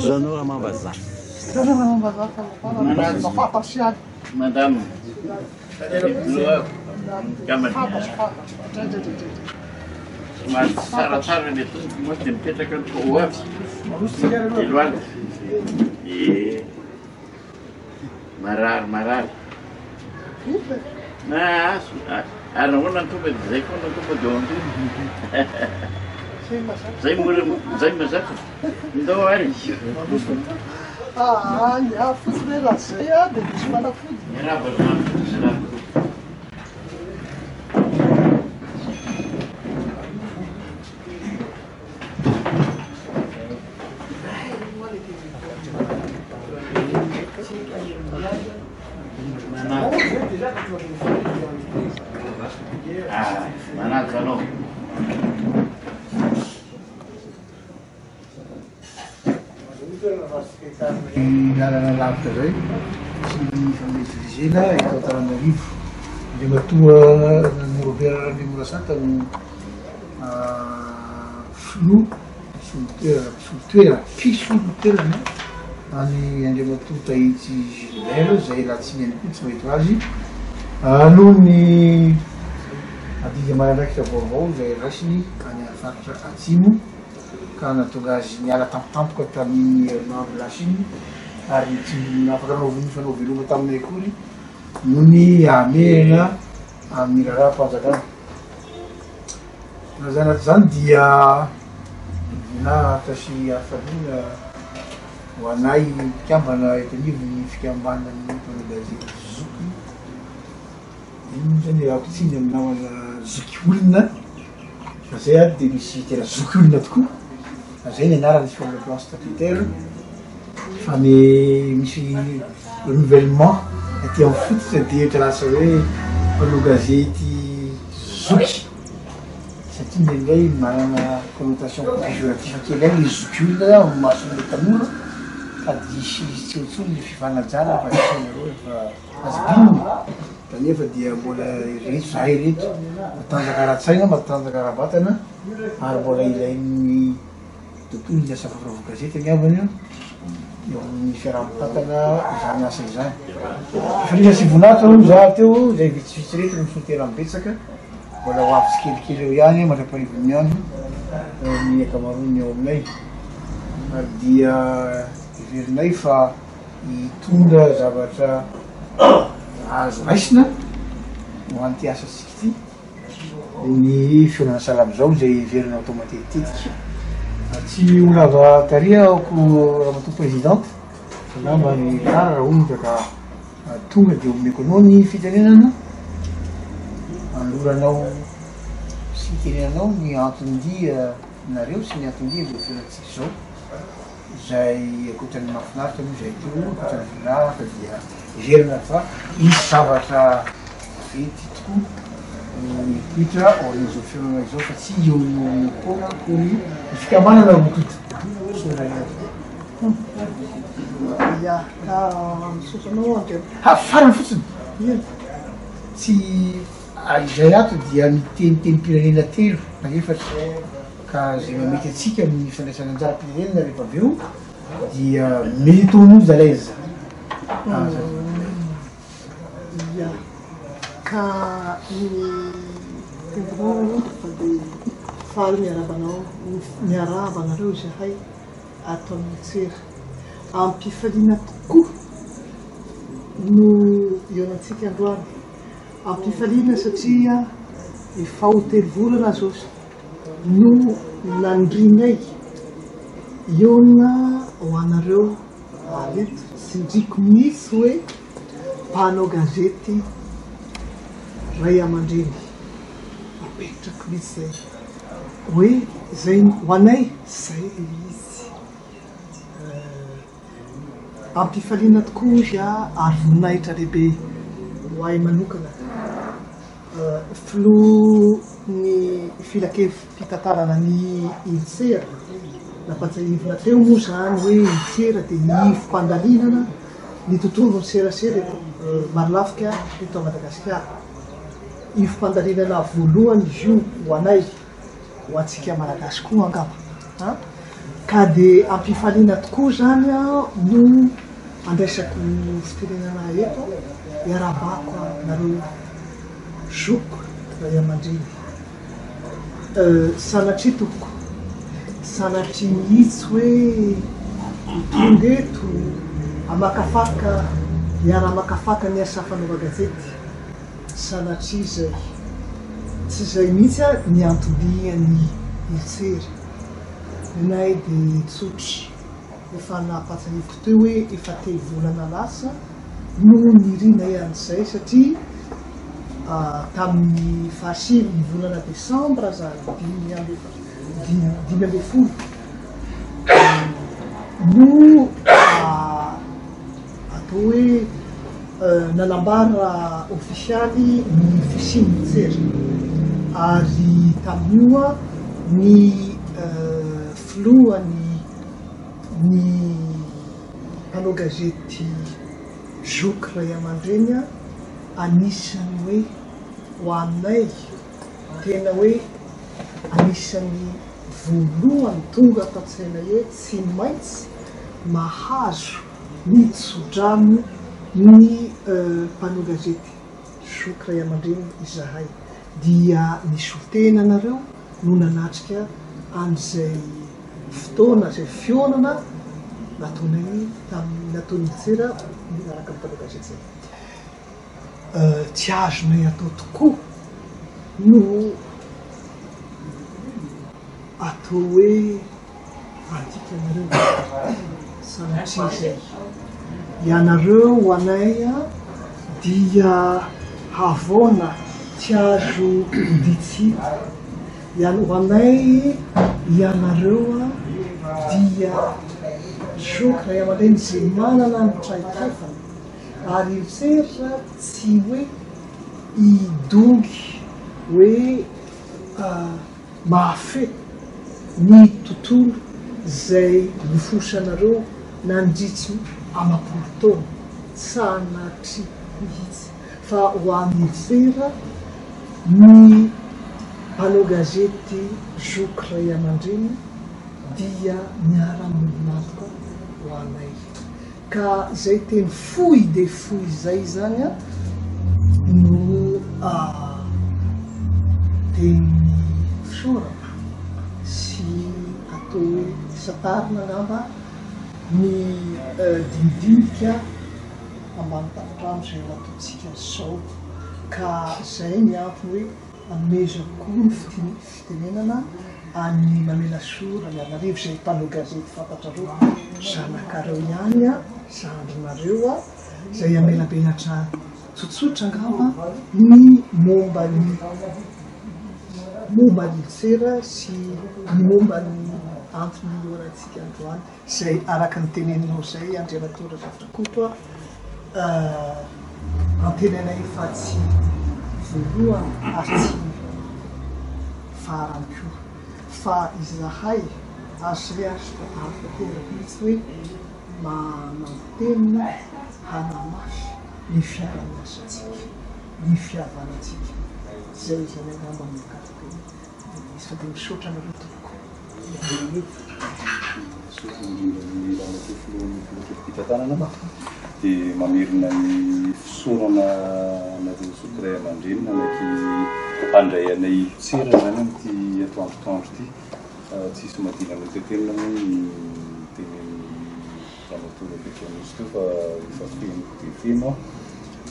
Zanora Mambazá. Madame. Mas tsaratsara ny tompoko moa dia mipetraka ny koavy Eloana. Marary. Ary nahoana ny tompo zay koa ny tompo dia aminy. Zay mazaka. Ndao ary. Ny fotsiny raha zay dia misy manafody. Manaka anao. Lalana lavitra zay sy fametrivizena eto Antananarivo dia matoa Norovera Lemorasanta no fisolotoerana any Andriamatoa Tahitsy Gilbert zay Latsiny any koa tsy mahito azy noho ny adidy manandraikitra vaovao zay raisiny any faritra atsimo ka natonga azy miala tampotampoka tamin'ny herinandro lasa iny ary tsy afaka fanao veloma taminay akory noho ny amerina amin'ny raharam-panjakana. Zany zany dia voninahitra sy hafaliana ho anay mpikambana eto anivo ny fikambanan'ny mpanao gazety Zoky. Iny zany raha pitsiny amin'ny namana Zoky olona fa zay ary dia misy tena Zoky olona tokoa. Zay ny anarany sur le plan statutaire fa misy renouvellement aty amin'ny fototra dia ohatra lasa hoe mpanao gazety Zoky satria indraindray manana connotation péjorative kely any le Zoky olona amin'ny mason'ilay tanora ka disy tsiotsony fifanajana fa isanareo efa azobinina kanefa dia mbola ireto zahay ireto matanjaka ara-tsaina matanjaka ara-batana ary mbola ilain'ny tontolo ny asa vaovao gazety angambany eo amin'ny fiaraha-mitatana izany asa izany. Fifanisa sy voninahitra za teo zay vitsivitsy reto ny fotera mibetsaka mbola ho avy tsikelikely eo ihany mandra-parivon'ny andro ny akamaroany eo aminay ary dia iverinay fa hitondra zavatra azo raisina ho an'ity asa tsika ity ny fionana salamy zao zay iverina atao matetika. Tsy olava taria ako ramatoa présidente nambany kara raha ohatra ka tonga dia omeko anao ny fitenenana anloranao sy tenenanao ny antondia nareo sy ny antondia zay fiainatsika zao zay akoatran'ny mahafinaritra moa zay teo akoatran'ny finaritra dia iverina fa misy zavatra vety tokoa mipitra orin'izao fiainana izao fa tsy eo koa akory fikambanana mokita Ya, ka misosanao andreo. Farany fotsiny tsy izay ato dia mitenimpirenena telo na efatra ka zay mamety atsika amin'ny fandraisana anjara-pirenena rehefa avy eo dia mettons-nous à l'aise. Ya, ka ny tendanao fa dia faly miarabanareo zahay ato amin'ny tsera ampifaliana tokoa no ionantsika androany ampifaliana satria efa ho telo volana zao no nandrinay iona ho anareo eto sindriko misy hoe mpanao gazety Ray aman-dreny apetrako misy zay hoe zay ho anay zay izy ampifaliana tokoa izy ary voninahitra lehibe ho ahy manokana filo ny fitantarana ny INSERA nampatsahivina teo moa zany hoe INSERA dia ny fampandalinana ny tontolo ny serasera eto Marilafika eto Madagasikara ifampandarinana voalohany izy io ho anay ho antsika malagasy koa angamba ka dia ampifaliana tokoa zany a no andraisako fitenenana eto iarabako nareo zoko ray aman-dreny sanatria tompoko sanatria mihitsy hoe tonga eto amakafaka iara-makafaka ny asa fanaova gazety sanatria zay tsy zay mihitsy a ny antodiany ilitsery nay dia tsotry efa napatsahiviko teo hoe efa telo volana lasa no nirina ihan'izay satria tamin'ny fahasivy ny volana desambra zany dimy ambe folo no atao hoe nanambara ofisialy ny fisiny ilitsery ary tamin'ioa ny filohany ny mpanao gazety zoky ray aman-dreny a anisany hoe ho aminay tena hoe anisany voalohany tonga atatsaina hoe tsy maintsy mahazo ny tsodrano ny mpanao gazety zoky ray aman-dreny izahay dia nisy tena anareo no nanatrika an'izay fotoana zay fionana nataonay nataony tsera miaraka mpanao gazety zay tsy azonay atao tokoa no atao hoe antika anareo sanatria zay ianareo ho anay a dia havaona tsy azo ditsita ho anay ianareo a dia zoky ray aman-dreny zay manana ny traikaifana ary ilitsery tsy hoe idongy hoe mahafety ny tontolo zay nifosanareo nandritsy amapolo taona sanatria mihitsy fa ho an'ny ilitsery ny mpanao gazety zoky ray aman-dreny dia miara-molonatoka ho anay ka zay teny foy de foy zay zany a no teny fisorana sy atao hoe satarina ngamba ny dinidinika ambany tapitrano zay nataontsika zao ka zay ny antony hoe amezako ny fitenenana any mamena sora ny anarivo zay mpanao gazety fantatrareo zanakareo ihany a zandrinareo a zay amelabenatra tsotsotra ngamba ny momba ny ilitsera sy ny momba ny antony orantsika androany zay araka ny teneninao zay andriamatora zafrakoto a antenanay fa tsy voalohany ary tsy farany koa fa izahay azoreazoko afaterako mihitsy hoe manantenina hanamafy ny fiaranasatsika ny fiavanantsika zay zany angamba mikatiko izy fa dia misaotra nareo tompoko fitantanana dia mamerina ny fisorana nareo zoky ray aman-dreny nanaky handray anay ilitsera zany amty atoandrotandro ty tsisy madina ame tetenina moa ny teneny ramatora betranisy teo fa efa feno de feno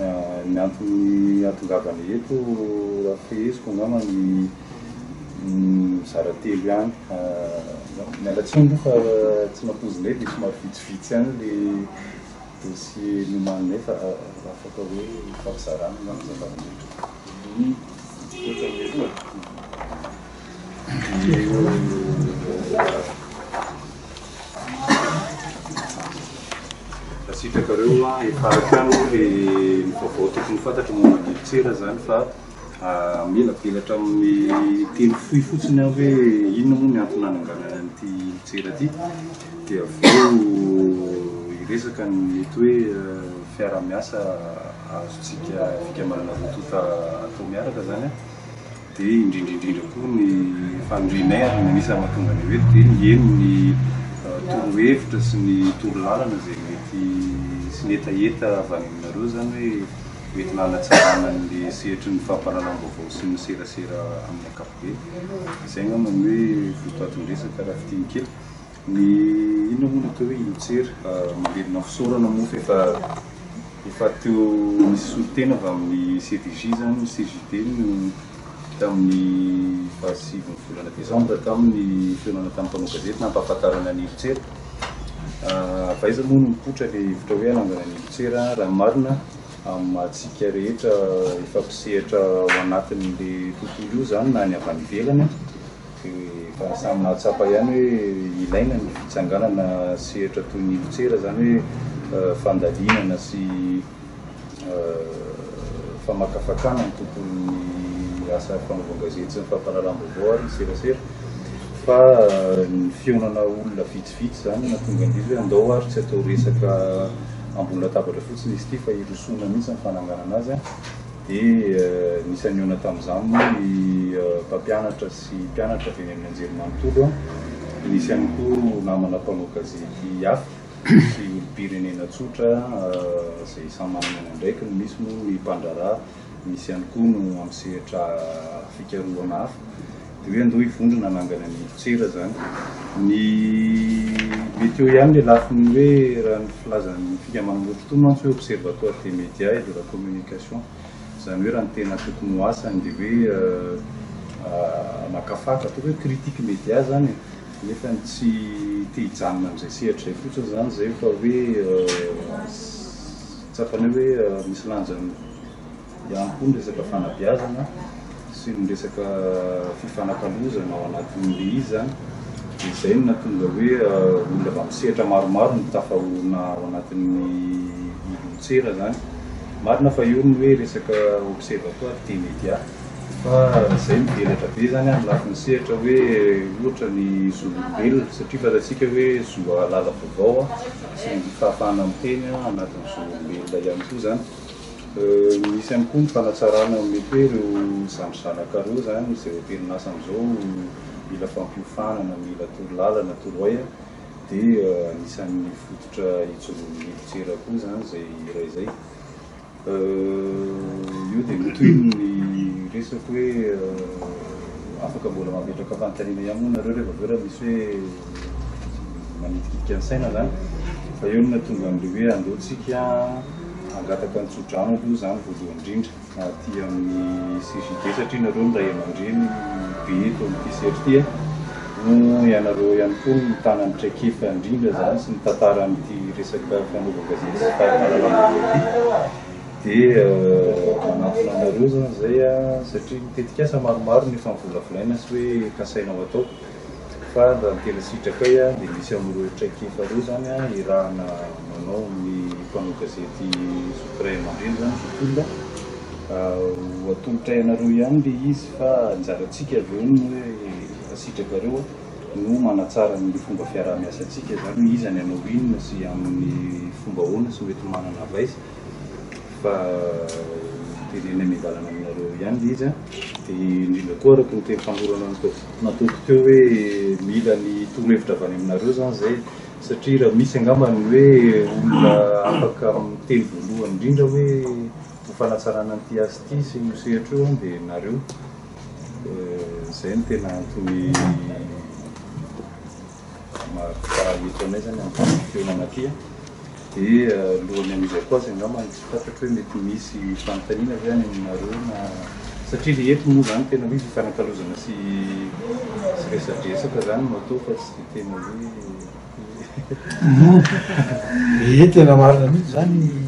a ny antony atongavany eto raha feheziko angama ny zaratelo ihany mialatsiny fa tsy mampozinay de somary vitsivitsy ihany le dossier nomaninay fa afaka hoe fampizarana ngamy zavarehetra sitrakareo a efarakano le vaovao tokony fantatra momba ny ilitsera zany fa mila belatra amin'ny teny foy fotsiny aho hoe inona moa ny antony nananganana an'ity ilitsera ty dia aveo iresaka ny mety hoe fiara-miasa azotsika fikamarana voatota atao miaraka zany a dia indrindraindrindra koa ny fandrinay ary manisa mahatonga ny hoe dia mieno ny torohevitra sy ny torolalana zay mety sy netaeta avy any aminareo zany hoe mety nanatsarana nle sehitry ny fampahalalam-baovao sy ny serasera amin'ny akapobe izay ngamany hoe votoatondresaka raha fitiny kely ny inona moa natao hoe ilotsery mamelona fisaorana mofa efa teo misy solotena avy amin'ny CDJ zany ny CJD tamin'ny fahasiviny volana desambra tamin'ny fihaonana tamin'ny mpanao gazety nampahafantarana ny ilotsery fa iza moa no mipotra le hevitra hoe hanangana ny ilotsery raha marina amintsika rehetra efa mpisehatra ao anatin'le tontolo io zany na ny avy any ivelany fa samy nahatsapa ihany hoe ilaina ny fitsanganana sehatra toy ny ilotsery zany hoe fandalinana sy famakafakana ny tontolon'ny asa fanaovana gazety sy ny fampahalalam-baovao ary serasera fa ny fionana olona vitsivitsy zany natonga an'izy hoe andao ary tsy atao resaka ambony latabatra fotsiny izy ity fa irosona mihitsy ny fananganana azy dia nisan'ny ona tamin'izany moa ny mpampianatra sy mpianatra avy eny amin'ny anjerimanontolo nisy ihany koa namana mpanao gazety hafa sy olo-pirenena tsotra izay samy manana ndraiky no misy moa ny mpandraraha misy ihany koa no amin'ny sehatra fikarohana hafa dia hoe andao hivondrona hanangana ny ilotsery zany ny mety eo ihany le lafiny hoe raha ny filazan'ny fikambanana fotoana mantsy hoe observatoire des médias et de la communication zany hoe raha ny tena tokony ho asany dia hoe makafaka atao hoe critique média zany nefa tsy te hijanona amin'izay sehatra izay fotsiny zany zay fa hoe tsapany hoe misy lanjany ihany koa ny resaka fanabeazana sy ny resaka fifanakalozana ao anatin'le izy zany dia izay no natonga hoe olona avy misehatra maromaro no tafahona ao anatin'ny ilotsery zany marina fa io ny hoe resaka observatoire des médias fa izay mivelatra be zany amin'ny lafiny sehatra hoe ohatra ny zolombelona satria fatatsika hoe zo alala vaovao sy ny fahafahana miteny anatin'ny zolombelona ihany koa zany misy ihany koa ny fanatsarana mety hoe ireo zanozanaka reo zany izay omperinasa amin'izao mila fampiofanana mila torolalana torohay dia anisan'ny fototra hitsoloan'ny ilotsery koa zany zay iray zay io dia mitoy ny resako hoe afaka mbola mametraka fanontaniana ihany moa nareo rehefa aveo raha misy hoe manitikitika ny saina zany fa eo no natonga an'le hoe andeotsika angataka ny tsodrano aloha zany voalohany indrindra aty amin'ny CJD satria nareo ny ray aman-dreny be eto amin'ity sehatra ity no ianareo ihany koa ny tanany traikefa indrindra zany sy ny tantaran'ity resaka fanaovana gazety sy fahalalana dia manampona anareo zany zay satria mitetika asa maromaro nefa mivolavolaina sy hoe kasainao atao fa raha ny tena sitraka dia misy amin'ireo traikefa reo zany irahana manao ny mpanao gazety sokiray aman-dreny zany sotola ho atolotra ianareo ihany le izy fa anjarantsika avy eo ny hoe asitrakareo no manatsara ny fomba fiarah-miasantsika zany hoe izy any anao inona sy amin'ny fomba hoana sy mety manana vaisa fa tenena mivalana aminareo ihany le izy dia indrindra koa araka ny teny fanorana natoko teo hoe mila ny torohevitra avy any aminareo zany zay satria raha misy angambany hoe olona afaka miteny voalohany indrindra hoe ho fanatsarana n'ity azy ity sy mosehatra eo dia nareo izay no tena antony mampaeto anay zany amin'ny fihaonana aty dia lohany amin'izay koa azy angambany tsy fantatra hoe mety misy fanontaniana zany aminareo na satria le eto moa zany tena hoe fifanakalozana sy resadresaka zany no atao fa tsy tena hoe tena marina mihitsy zany